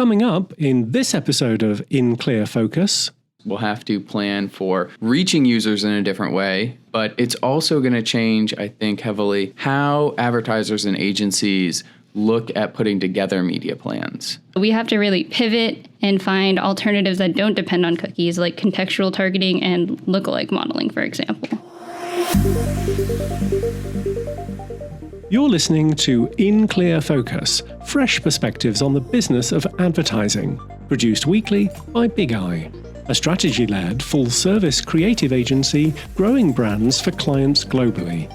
Coming up in this episode of In Clear Focus, we'll have to plan for reaching users in a different way, but it's also going to change, I think, heavily how advertisers and agencies look at putting together media plans. We have to really pivot and find alternatives that don't depend on cookies, like contextual targeting and lookalike modeling, for example. You're listening to In Clear Focus, fresh perspectives on the business of advertising, produced weekly by Bigeye, a strategy-led, full-service creative agency growing brands for clients globally.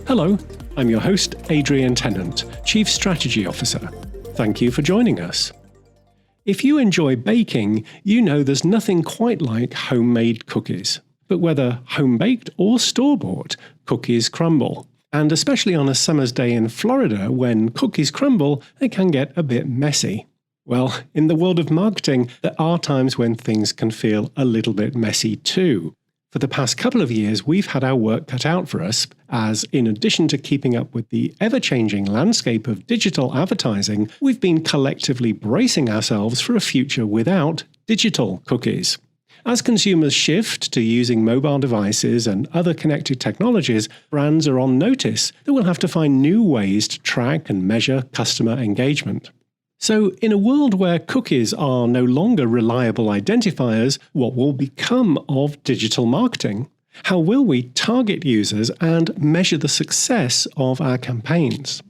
Hello, I'm your host, Adrian Tennant, Chief Strategy Officer. Thank you for joining us. If you enjoy baking, you know there's nothing quite like homemade cookies. But whether home-baked or store-bought, cookies crumble. And especially on a summer's day in Florida, when cookies crumble, they can get a bit messy. Well, in the world of marketing, there are times when things can feel a little bit messy too. For the past couple of years, we've had our work cut out for us, as in addition to keeping up with the ever-changing landscape of digital advertising, we've been collectively bracing ourselves for a future without digital cookies. As consumers shift to using mobile devices and other connected technologies, brands are on notice that we'll have to find new ways to track and measure customer engagement. So, in a world where cookies are no longer reliable identifiers, what will become of digital marketing? How will we target users and measure the success of our campaigns?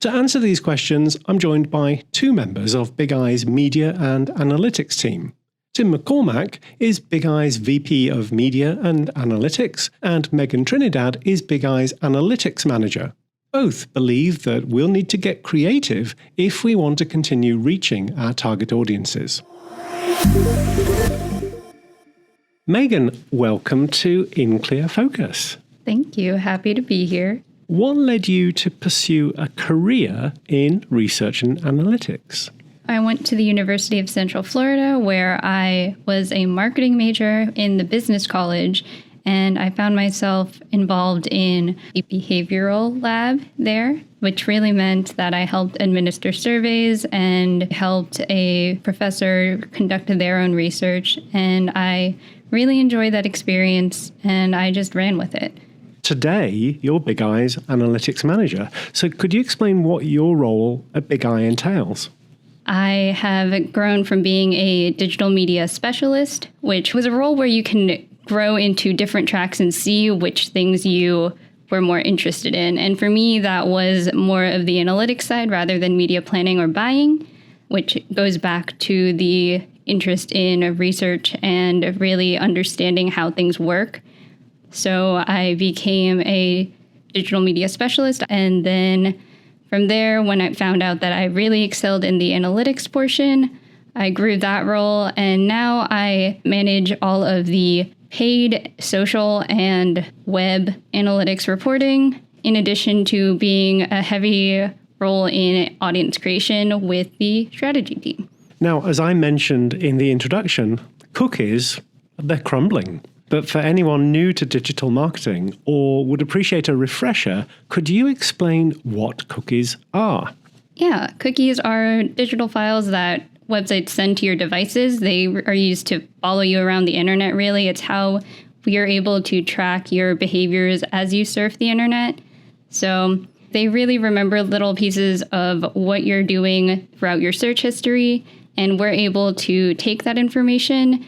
To answer these questions, I'm joined by two members of Bigeye's Media and Analytics team. Tim McCormack is Bigeye's VP of Media and Analytics, and Maegan Trinidad is Bigeye's Analytics Manager. Both believe that we'll need to get creative if we want to continue reaching our target audiences. Maegan, welcome to In Clear Focus. Thank you. Happy to be here. What led you to pursue a career in research and analytics? I went to the University of Central Florida, where I was a marketing major in the business college, and I found myself involved in a behavioral lab there, which really meant that I helped administer surveys and helped a professor conduct their own research, and I really enjoyed that experience, and I just ran with it. Today, you're Bigeye's Analytics Manager, so could you explain what your role at Bigeye entails? I have grown from being a digital media specialist, which was a role where you can grow into different tracks and see which things you were more interested in. And for me, that was more of the analytics side rather than media planning or buying, which goes back to the interest in research and really understanding how things work. So I became a digital media specialist, and then from there, when I found out that I really excelled in the analytics portion, I grew that role, and now I manage all of the paid social and web analytics reporting, in addition to being a heavy role in audience creation with the strategy team. Now, as I mentioned in the introduction, cookies, they're crumbling. But for anyone new to digital marketing or would appreciate a refresher, could you explain what cookies are? Yeah, cookies are digital files that websites send to your devices. They are used to follow you around the internet, really. It's how we are able to track your behaviors as you surf the internet. So they really remember little pieces of what you're doing throughout your search history, and we're able to take that information,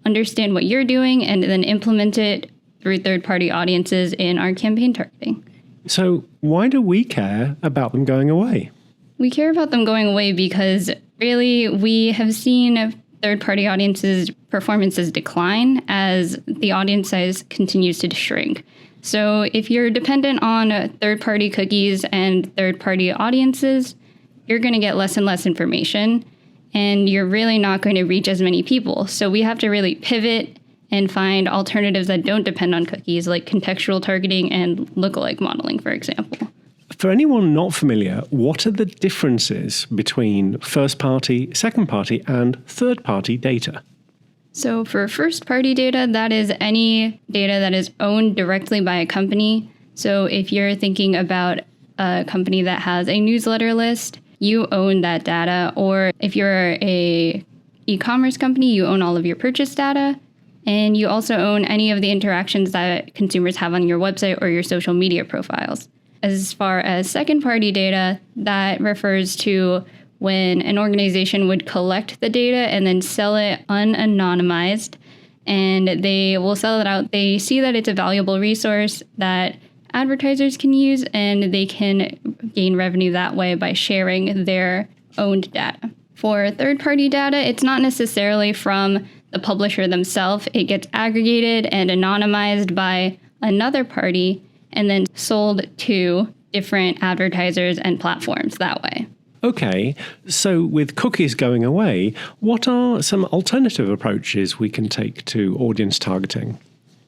understand what you're doing, and then implement it through third-party audiences in our campaign targeting. So why do we care about them going away? We care about them going away because really we have seen third-party audiences' performances decline as the audience size continues to shrink. So if you're dependent on third-party cookies and third-party audiences, you're going to get less and less information, and you're really not going to reach as many people. So we have to really pivot and find alternatives that don't depend on cookies, like contextual targeting and lookalike modeling, for example. For anyone not familiar, what are the differences between first-party, second-party, and third-party data? So for first-party data, that is any data that is owned directly by a company. So if you're thinking about a company that has a newsletter list, you own that data. Or if you're a e-commerce company, you own all of your purchase data. And you also own any of the interactions that consumers have on your website or your social media profiles. As far as second-party data, that refers to when an organization would collect the data and then sell it unanonymized, and they will sell it out. They see that it's a valuable resource that advertisers can use, and they can gain revenue that way by sharing their owned data. For third-party data, it's not necessarily from the publisher themselves. It gets aggregated and anonymized by another party and then sold to different advertisers and platforms that way. Okay, so with cookies going away, what are some alternative approaches we can take to audience targeting?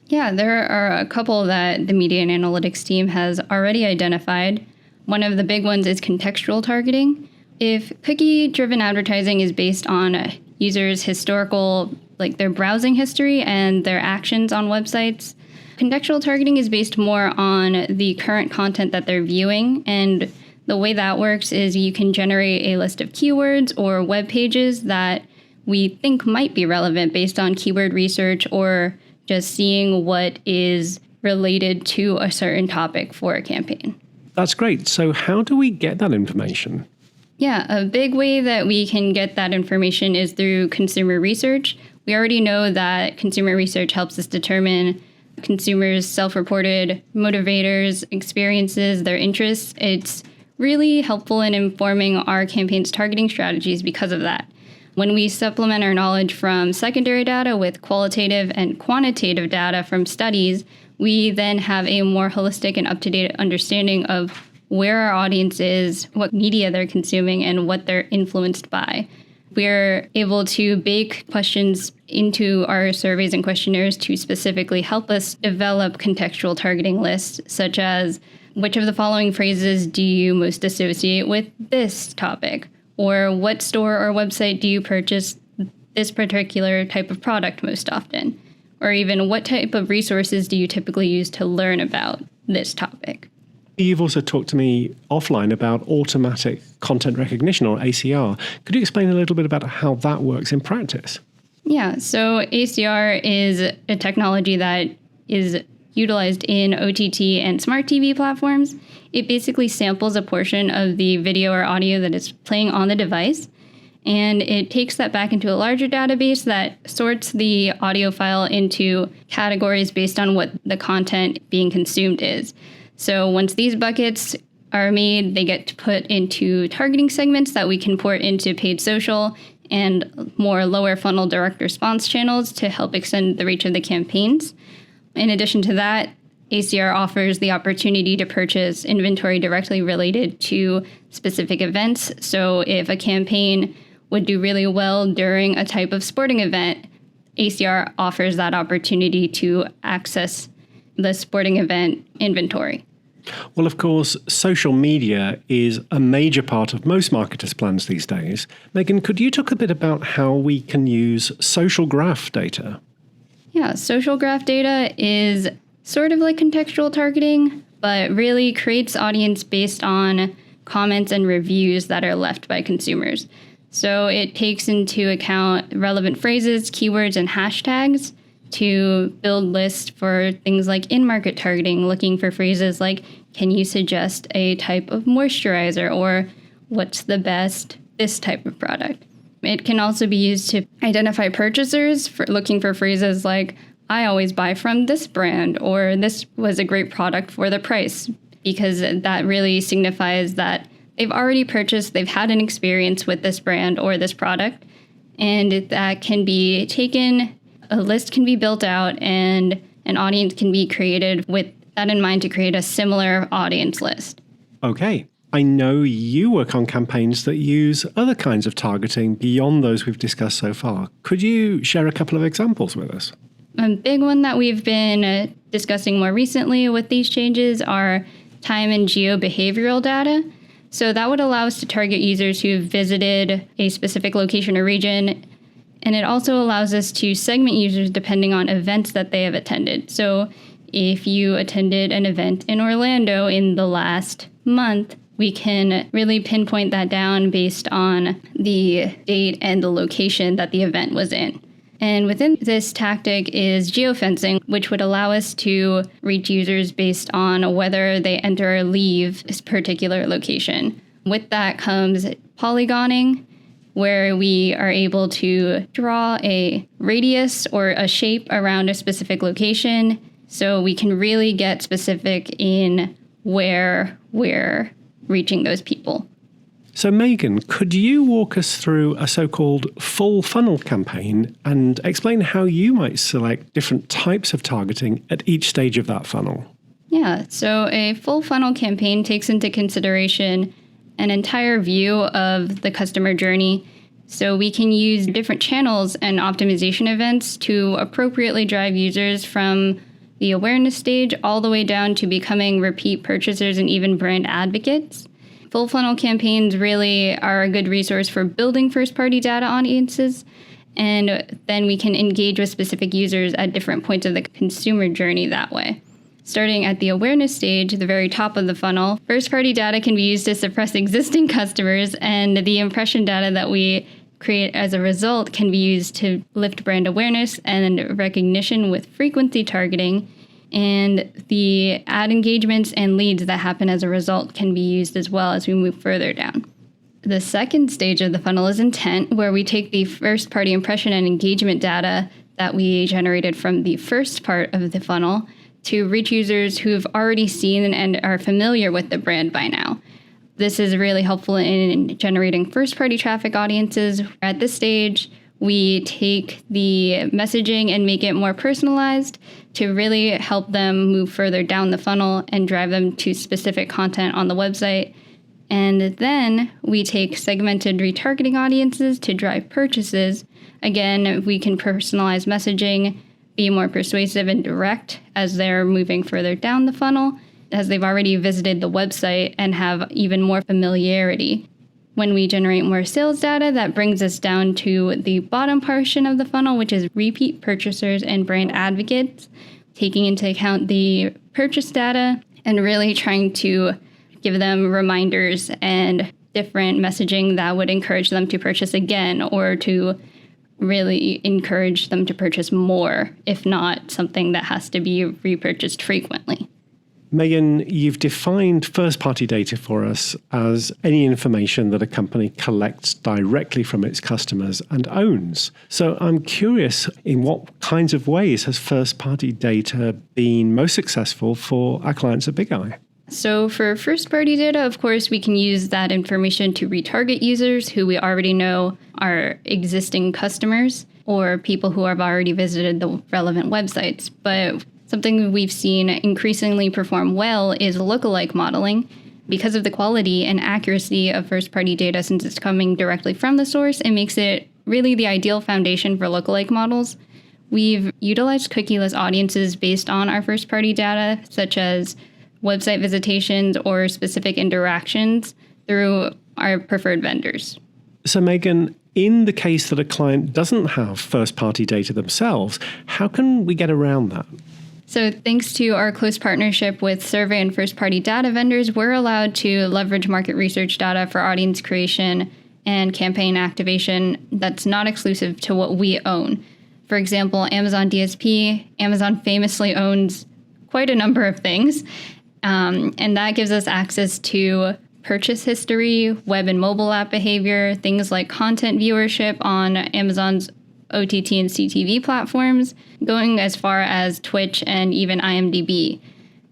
Yeah, there are a couple that the media and analytics team has already identified. One of the big ones is contextual targeting. If cookie-driven advertising is based on users' historical, like their browsing history and their actions on websites, contextual targeting is based more on the current content that they're viewing. And the way that works is you can generate a list of keywords or web pages that we think might be relevant based on keyword research or just seeing what is related to a certain topic for a campaign. That's great. So how do we get that information? Yeah, a big way that we can get that information is through consumer research. We already know that consumer research helps us determine consumers' self-reported motivators, experiences, their interests. It's really helpful in informing our campaign's targeting strategies because of that. When we supplement our knowledge from secondary data with qualitative and quantitative data from studies, we then have a more holistic and up-to-date understanding of where our audience is, what media they're consuming, and what they're influenced by. We're able to bake questions into our surveys and questionnaires to specifically help us develop contextual targeting lists, such as which of the following phrases do you most associate with this topic? Or what store or website do you purchase this particular type of product most often? Or even what type of resources do you typically use to learn about this topic? You've also talked to me offline about automatic content recognition, or ACR. Could you explain a little bit about how that works in practice? Yeah, so ACR is a technology that is utilized in OTT and smart TV platforms. It basically samples a portion of the video or audio that is playing on the device, and it takes that back into a larger database that sorts the audio file into categories based on what the content being consumed is. So once these buckets are made, they get put into targeting segments that we can port into paid social and more lower funnel direct response channels to help extend the reach of the campaigns. In addition to that, ACR offers the opportunity to purchase inventory directly related to specific events. So if a campaign would do really well during a type of sporting event, ACR offers that opportunity to access the sporting event inventory. Well, of course, social media is a major part of most marketers' plans these days. Maegan, could you talk a bit about how we can use social graph data? Yeah, social graph data is sort of like contextual targeting, but really creates audience based on comments and reviews that are left by consumers. So it takes into account relevant phrases, keywords, and hashtags to build lists for things like in-market targeting, looking for phrases like, can you suggest a type of moisturizer, or what's the best this type of product? It can also be used to identify purchasers, for looking for phrases like, I always buy from this brand, or this was a great product for the price, because that really signifies that they've already purchased, they've had an experience with this brand or this product, and that can be taken. A list can be built out and an audience can be created with that in mind to create a similar audience list. Okay. I know you work on campaigns that use other kinds of targeting beyond those we've discussed so far. Could you share a couple of examples with us? A big one that we've been discussing more recently with these changes are time and geo-behavioral data. So that would allow us to target users who have visited a specific location or region. And it also allows us to segment users depending on events that they have attended. So if you attended an event in Orlando in the last month, we can really pinpoint that down based on the date and the location that the event was in. And within this tactic is geofencing, which would allow us to reach users based on whether they enter or leave this particular location. With that comes polygoning, where we are able to draw a radius or a shape around a specific location, so we can really get specific in where we're reaching those people. So Maegan, could you walk us through a so-called full funnel campaign and explain how you might select different types of targeting at each stage of that funnel? Yeah, so a full funnel campaign takes into consideration an entire view of the customer journey. So we can use different channels and optimization events to appropriately drive users from the awareness stage all the way down to becoming repeat purchasers and even brand advocates. Full funnel campaigns really are a good resource for building first-party data audiences, and then we can engage with specific users at different points of the consumer journey that way. Starting at the awareness stage, the very top of the funnel, first-party data can be used to suppress existing customers, and the impression data that we create as a result can be used to lift brand awareness and recognition with frequency targeting, and the ad engagements and leads that happen as a result can be used as well as we move further down. The second stage of the funnel is intent, where we take the first-party impression and engagement data that we generated from the first part of the funnel to reach users who have already seen and are familiar with the brand by now. This is really helpful in generating first-party traffic audiences. At this stage, we take the messaging and make it more personalized to really help them move further down the funnel and drive them to specific content on the website. And then we take segmented retargeting audiences to drive purchases. Again, we can personalize messaging, be more persuasive and direct as they're moving further down the funnel, as they've already visited the website and have even more familiarity. When we generate more sales data, that brings us down to the bottom portion of the funnel, which is repeat purchasers and brand advocates, taking into account the purchase data and really trying to give them reminders and different messaging that would encourage them to purchase again or to really encourage them to purchase more, if not something that has to be repurchased frequently. Maegan, you've defined first-party data for us as any information that a company collects directly from its customers and owns. So I'm curious, in what kinds of ways has first-party data been most successful for our clients at Bigeye? So for first-party data, of course, we can use that information to retarget users who we already know are existing customers or people who have already visited the relevant websites. But something we've seen increasingly perform well is lookalike modeling. Because of the quality and accuracy of first-party data, since it's coming directly from the source, it makes it really the ideal foundation for lookalike models. We've utilized cookieless audiences based on our first-party data, such as website visitations or specific interactions through our preferred vendors. So Maegan, in the case that a client doesn't have first-party data themselves, how can we get around that? So thanks to our close partnership with survey and first-party data vendors, we're allowed to leverage market research data for audience creation and campaign activation that's not exclusive to what we own. For example, Amazon DSP, Amazon famously owns quite a number of things, and that gives us access to purchase history, web and mobile app behavior, things like content viewership on Amazon's OTT and CTV platforms, going as far as Twitch and even IMDb.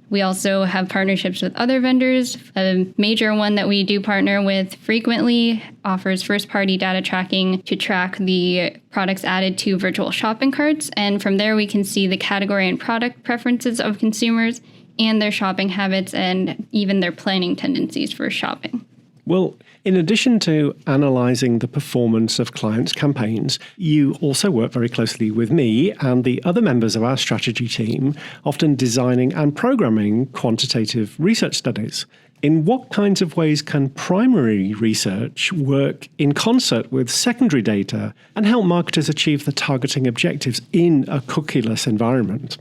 We also have partnerships with other vendors. A major one that we do partner with frequently offers first-party data tracking to track the products added to virtual shopping carts. And from there, we can see the category and product preferences of consumers and their shopping habits and even their planning tendencies for shopping. Well, in addition to analysing the performance of clients' campaigns, you also work very closely with me and the other members of our strategy team, often designing and programming quantitative research studies. In what kinds of ways can primary research work in concert with secondary data and help marketers achieve the targeting objectives in a cookieless environment?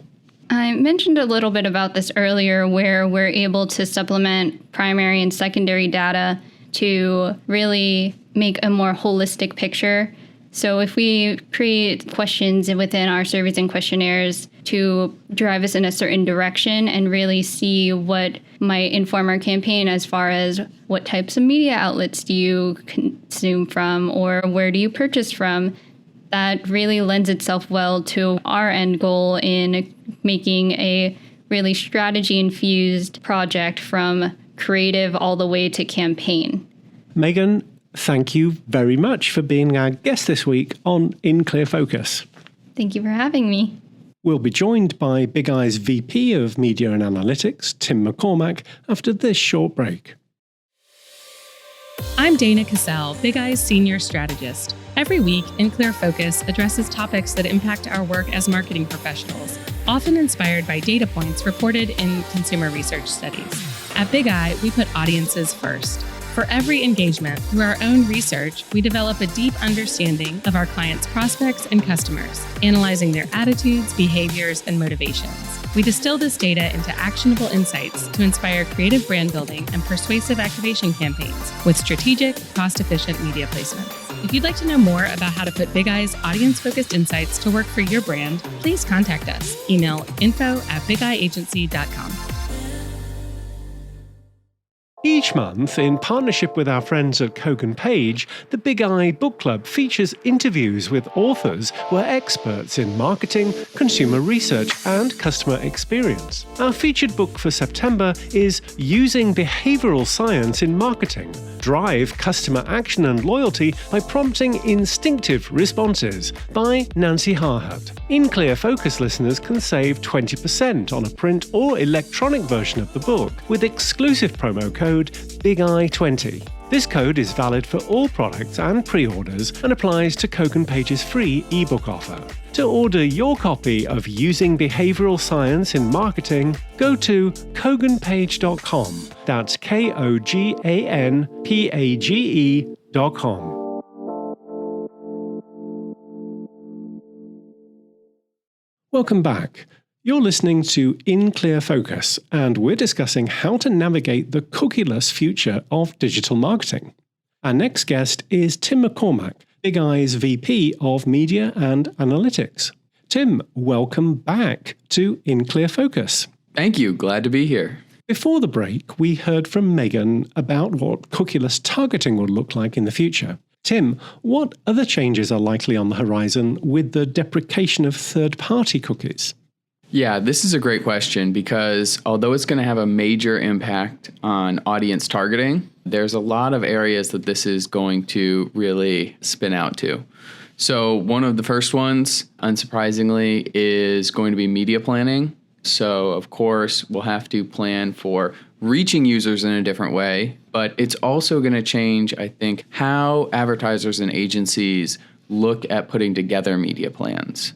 I mentioned a little bit about this earlier, where we're able to supplement primary and secondary data to really make a more holistic picture. So if we create questions within our surveys and questionnaires to drive us in a certain direction and really see what might inform our campaign as far as what types of media outlets do you consume from or where do you purchase from, that really lends itself well to our end goal in making a really strategy-infused project from creative all the way to campaign. Maegan, thank you very much for being our guest this week on In Clear Focus. Thank you for having me. We'll be joined by Bigeye's VP of Media and Analytics, Tim McCormack, after this short break. I'm Dana Cassell, Bigeye's Senior Strategist. Every week, In Clear Focus addresses topics that impact our work as marketing professionals, often inspired by data points reported in consumer research studies. At Bigeye, we put audiences first. For every engagement, through our own research, we develop a deep understanding of our clients' prospects and customers, analyzing their attitudes, behaviors, and motivations. We distill this data into actionable insights to inspire creative brand building and persuasive activation campaigns with strategic, cost-efficient media placements. If you'd like to know more about how to put Bigeye's audience-focused insights to work for your brand, please contact us. Email info@bigeyeagency.com. Each month, in partnership with our friends at Kogan Page, the Bigeye Book Club features interviews with authors who are experts in marketing, consumer research, and customer experience. Our featured book for September is Using Behavioral Science in Marketing: Drive Customer Action and Loyalty by Prompting Instinctive Responses by Nancy Harhut. In Clear Focus listeners can save 20% on a print or electronic version of the book with exclusive promo code BIGEYE20. This code is valid for all products and pre-orders and applies to Kogan Page's free ebook offer. To order your copy of Using Behavioral Science in Marketing, go to koganpage.com. That's KOGANPAGE.com. Welcome back. You're listening to In Clear Focus, and we're discussing how to navigate the cookieless future of digital marketing. Our next guest is Tim McCormack, Bigeye's VP of Media and Analytics. Tim, welcome back to In Clear Focus. Thank you. Glad to be here. Before the break, we heard from Maegan about what cookieless targeting would look like in the future. Tim, what other changes are likely on the horizon with the deprecation of third-party cookies? Yeah, this is a great question because although it's going to have a major impact on audience targeting, there's a lot of areas that this is going to really spin out to. So one of the first ones, unsurprisingly, is going to be media planning. So of course, we'll have to plan for reaching users in a different way, but it's also going to change, I think, how advertisers and agencies look at putting together media plans.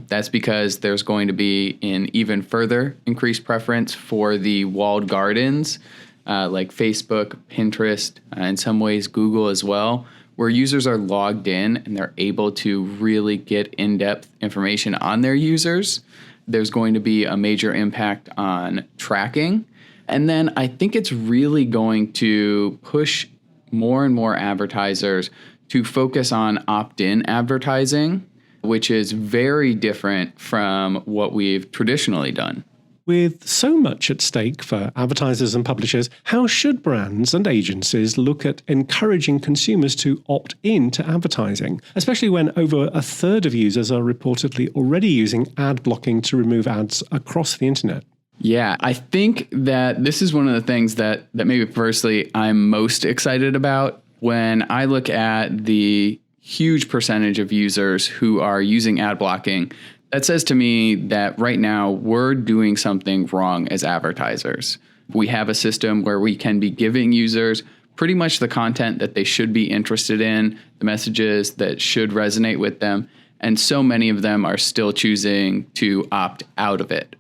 That's because there's going to be an even further increased preference for the walled gardens, like Facebook, Pinterest, in some ways Google as well, where users are logged in and they're able to really get in-depth information on their users. There's going to be a major impact on tracking. And then I think it's really going to push more and more advertisers to focus on opt-in advertising, which is very different from what we've traditionally done. With so much at stake for advertisers and publishers, how should brands and agencies look at encouraging consumers to opt in to advertising, especially when over a third of users are reportedly already using ad blocking to remove ads across the internet? Yeah, I think that this is one of the things that maybe personally I'm most excited about when I look at the huge percentage of users who are using ad blocking. That says to me that right now we're doing something wrong as advertisers. We have a system where we can be giving users pretty much the content that they should be interested in, the messages that should resonate with them, and so many of them are still choosing to opt out of it.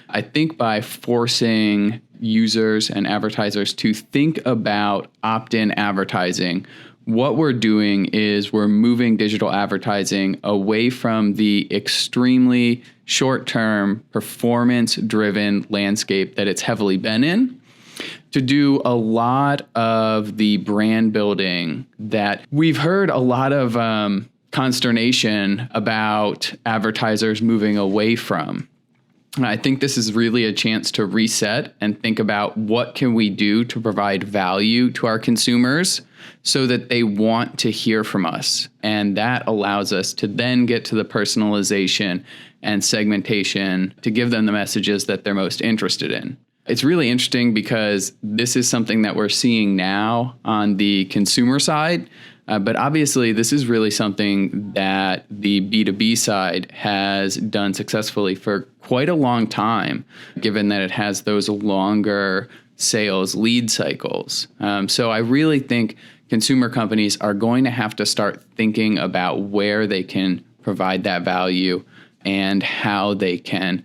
I think by forcing users and advertisers to think about opt-in advertising, what we're doing is we're moving digital advertising away from the extremely short-term, performance-driven landscape that it's heavily been in, to do a lot of the brand building that we've heard a lot of consternation about advertisers moving away from. And I think this is really a chance to reset and think about what can we do to provide value to our consumers so that they want to hear from us. And that allows us to then get to the personalization and segmentation to give them the messages that they're most interested in. It's really interesting because this is something that we're seeing now on the consumer side. But obviously, this is really something that the B2B side has done successfully for quite a long time, given that it has those longer sales lead cycles. So I really think consumer companies are going to have to start thinking about where they can provide that value and how they can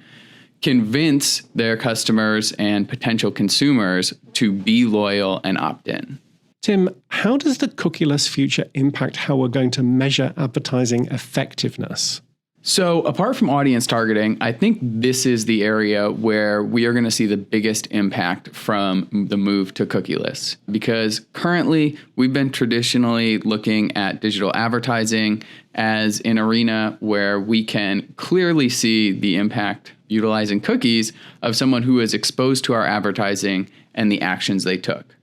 convince their customers and potential consumers to be loyal and opt in. Tim, how does the cookieless future impact how we're going to measure advertising effectiveness? So apart from audience targeting, I think this is the area where we are going to see the biggest impact from the move to cookieless. Because currently, we've been traditionally looking at digital advertising as an arena where we can clearly see the impact utilizing cookies of someone who is exposed to our advertising and the actions they took.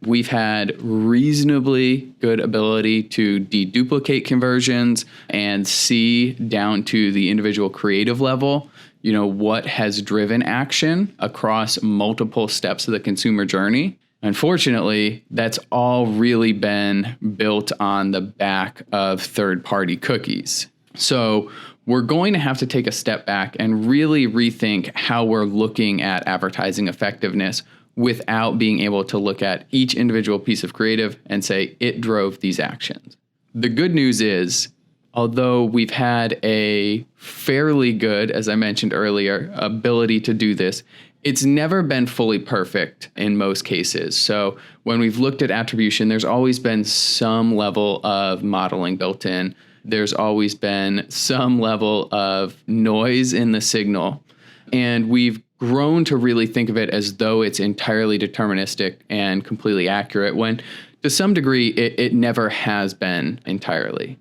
We've had reasonably good ability to deduplicate conversions and see down to the individual creative level, what has driven action across multiple steps of the consumer journey. Unfortunately, that's all really been built on the back of third-party cookies. So we're going to have to take a step back and really rethink how we're looking at advertising effectiveness without being able to look at each individual piece of creative and say it drove these actions. The good news is, although we've had a fairly good, as I mentioned earlier, ability to do this, it's never been fully perfect in most cases. So when we've looked at attribution, there's always been some level of modeling built in. There's always been some level of noise in the signal. And we've grown to really think of it as though it's entirely deterministic and completely accurate, when to some degree it never has been entirely.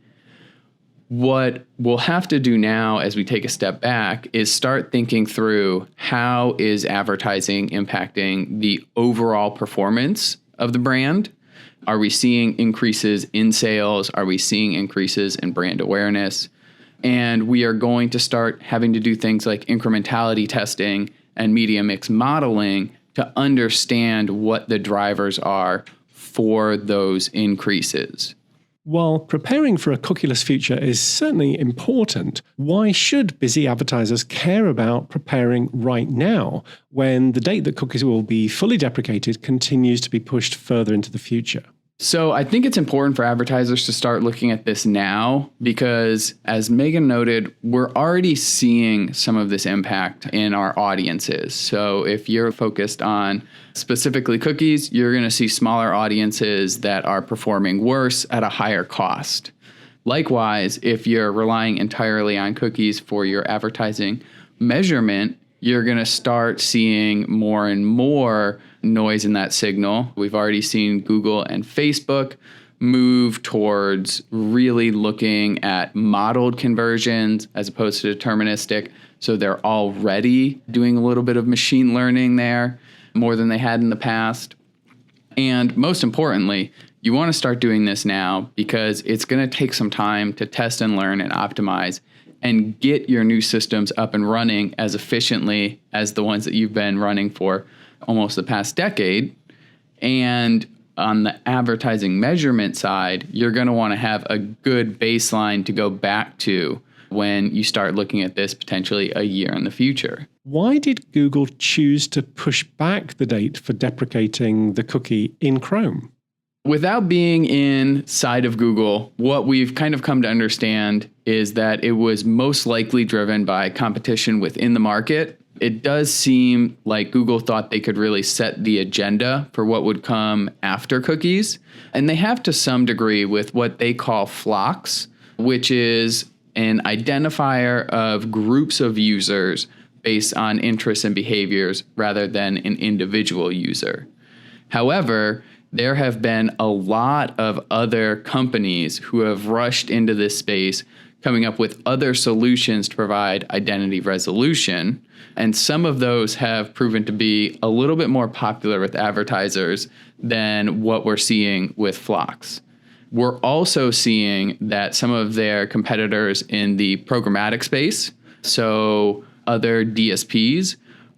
What we'll have to do now as we take a step back is start thinking through how is advertising impacting the overall performance of the brand. Are we seeing increases in sales? Are we seeing increases in brand awareness? And we are going to start having to do things like incrementality testing and media mix modeling to understand what the drivers are for those increases. While preparing for a cookieless future is certainly important, why should busy advertisers care about preparing right now when the date that cookies will be fully deprecated continues to be pushed further into the future? So I think it's important for advertisers to start looking at this now because, as Maegan noted, we're already seeing some of this impact in our audiences. So if you're focused on specifically cookies, you're going to see smaller audiences that are performing worse at a higher cost. Likewise, if you're relying entirely on cookies for your advertising measurement, you're going to start seeing more and more noise in that signal. We've already seen Google and Facebook move towards really looking at modeled conversions as opposed to deterministic. So they're already doing a little bit of machine learning there, more than they had in the past. And most importantly, you want to start doing this now because it's going to take some time to test and learn and optimize and get your new systems up and running as efficiently as the ones that you've been running for almost the past decade. And on the advertising measurement side, you're going to want to have a good baseline to go back to when you start looking at this potentially a year in the future. Why did Google choose to push back the date for deprecating the cookie in Chrome? Without being inside of Google, what we've kind of come to understand is that it was most likely driven by competition within the market It does seem like Google thought they could really set the agenda for what would come after cookies. And they have to some degree with what they call flocks, which is an identifier of groups of users based on interests and behaviors rather than an individual user. However, there have been a lot of other companies who have rushed into this space, coming up with other solutions to provide identity resolution. And some of those have proven to be a little bit more popular with advertisers than what we're seeing with flocks. We're also seeing that some of their competitors in the programmatic space, so other DSPs,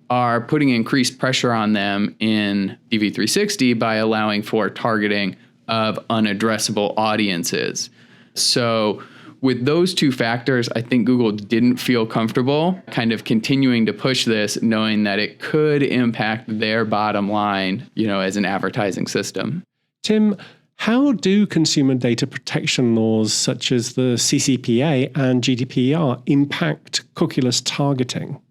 are putting increased pressure on them in DV360 by allowing for targeting of unaddressable audiences. So with those two factors, I think Google didn't feel comfortable kind of continuing to push this, knowing that it could impact their bottom line, as an advertising system. Tim, how do consumer data protection laws such as the CCPA and GDPR impact cookieless targeting?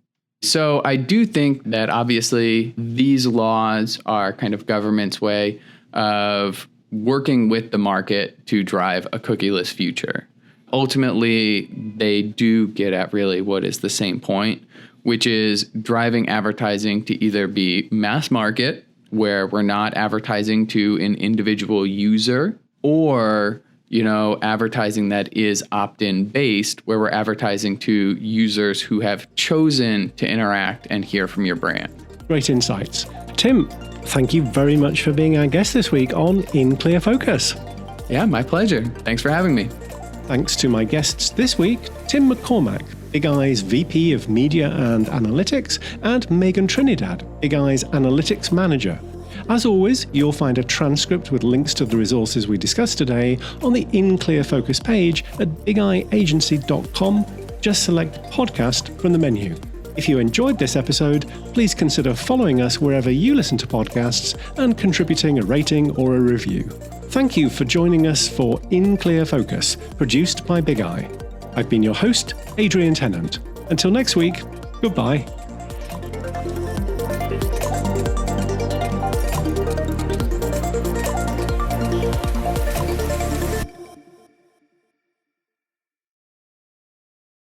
So I do think that obviously these laws are kind of government's way of working with the market to drive a cookieless future. Ultimately, they do get at really what is the same point, which is driving advertising to either be mass market, where we're not advertising to an individual user, or advertising that is opt-in based, where we're advertising to users who have chosen to interact and hear from your brand. Great insights. Tim, thank you very much for being our guest this week on In Clear Focus. Yeah, my pleasure. Thanks for having me. Thanks to my guests this week, Tim McCormack, Bigeye's VP of Media and Analytics, and Maegan Trinidad, Bigeye's Analytics Manager. As always, you'll find a transcript with links to the resources we discussed today on the In Clear Focus page at bigeyeagency.com. Just select podcast from the menu. If you enjoyed this episode, please consider following us wherever you listen to podcasts and contributing a rating or a review. Thank you for joining us for In Clear Focus, produced by Bigeye. I've been your host, Adrian Tennant. Until next week, goodbye.